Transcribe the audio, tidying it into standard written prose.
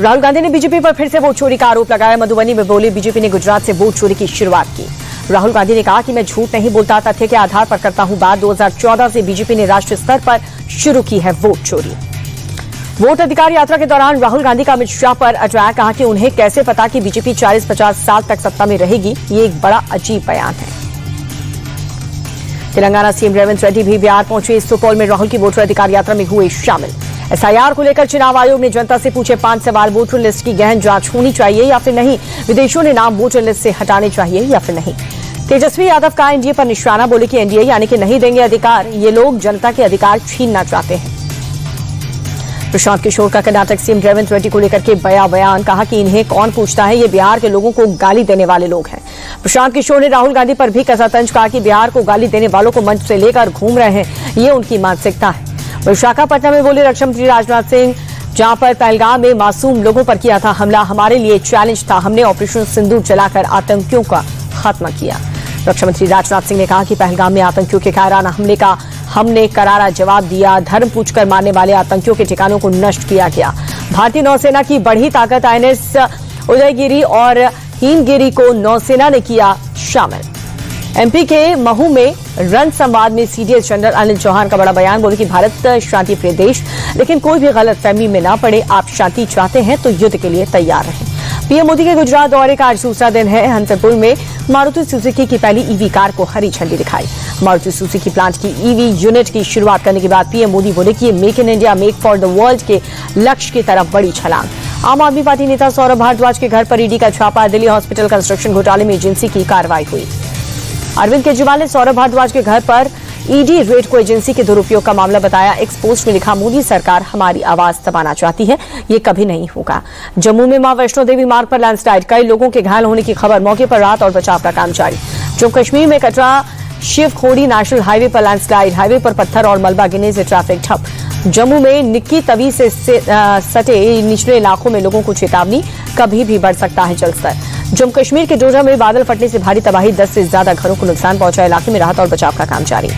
राहुल गांधी ने बीजेपी पर फिर से वोट चोरी का आरोप लगाया। मधुबनी में बोले बीजेपी ने गुजरात से वोट चोरी की शुरुआत की। राहुल गांधी ने कहा कि मैं झूठ नहीं बोलता, तथ्य के आधार पर करता हूं बात। 2014 से बीजेपी ने राष्ट्रीय स्तर पर शुरू की है वोट चोरी। वोट अधिकार यात्रा के दौरान राहुल गांधी का अमित शाह पर अटैक। कहा कि उन्हें कैसे पता कि बीजेपी 40-50 साल तक सत्ता में रहेगी। ये एक बड़ा अजीब बयान है। तेलंगाना सीएम रेवंत रेड्डी भी बिहार पहुंचे। सुपौल में राहुल की वोटर अधिकार यात्रा में हुए शामिल। एसआईआर को लेकर चुनाव आयोग ने जनता से पूछे 5 सवाल। वोटर लिस्ट की गहन जांच होनी चाहिए या फिर नहीं। विदेशों ने नाम वोटर लिस्ट से हटाने चाहिए या फिर नहीं। तेजस्वी यादव का एनडीए पर निशाना। बोले कि एनडीए यानी कि नहीं देंगे अधिकार। ये लोग जनता के अधिकार छीनना चाहते हैं। प्रशांत किशोर का कर्नाटक सीएम रेवंत रेड्डी को लेकर के बयान। कहा कि इन्हें कौन पूछता है, ये बिहार के लोगों को गाली देने वाले लोग हैं। प्रशांत किशोर ने राहुल गांधी पर भी कसा तंज। कहा कि बिहार को गाली देने वालों को मंच से लेकर घूम रहे हैं, ये उनकी मानसिकता है। विशाखापट्टनम में बोले रक्षा मंत्री राजनाथ सिंह, जहां पर पहलगाम में मासूम लोगों पर किया था हमला, हमारे लिए चैलेंज था। हमने ऑपरेशन सिंदूर चलाकर आतंकियों का खात्मा किया। रक्षा मंत्री राजनाथ सिंह ने कहा कि पहलगाम में आतंकियों के कायराना हमले का हमने करारा जवाब दिया। धर्म पूछकर मारने वाले आतंकियों के ठिकानों को नष्ट किया गया। भारतीय नौसेना की बढ़ी ताकत। आईएनएस उदयगिरी और हिमगिरी को नौसेना ने किया शामिल। एमपी के महू में रन संवाद में सीडीएस जनरल अनिल चौहान का बड़ा बयान। बोले कि भारत शांति प्रिय देश, लेकिन कोई भी गलतफहमी में न पड़े। आप शांति चाहते हैं तो युद्ध के लिए तैयार रहें। पीएम मोदी के गुजरात दौरे का आज दूसरा दिन है। हंसरपुर में मारुति सुजुकी की पहली ईवी कार को हरी झंडी दिखाई। मारुति सुजुकी प्लांट की ईवी यूनिट की शुरुआत करने के बाद पीएम मोदी बोले कि ये make in India, make for the world के लक्ष्य की तरफ बड़ी छलांग। आम आदमी पार्टी नेता सौरभ भारद्वाज के घर पर ईडी का छापा। दिल्ली हॉस्पिटल कंस्ट्रक्शन घोटाले में एजेंसी की कार्रवाई हुई। अरविंद केजरीवाल ने सौरभ भारद्वाज के घर पर ईडी रेड को एजेंसी के दुरुपयोग का मामला बताया। एक पोस्ट में लिखा, मोदी सरकार हमारी आवाज दबाना चाहती है, ये कभी नहीं होगा। जम्मू में मां वैष्णो देवी मार्ग पर लैंडस्लाइड, कई लोगों के घायल होने की खबर। मौके पर राहत और बचाव का काम जारी। जम्मू कश्मीर में कटरा शिवखोड़ी नेशनल हाईवे पर लैंडस्लाइड, हाईवे पर पत्थर और मलबा गिरने से ट्रैफिक ठप। जम्मू में निक्की तवी से सटे निचले इलाकों में लोगों को चेतावनी, कभी भी बढ़ सकता है जलस्तर। जम्मू कश्मीर के डोडा में बादल फटने से भारी तबाही, 10 से ज्यादा घरों को नुकसान पहुंचा। इलाके में राहत और बचाव का काम जारी।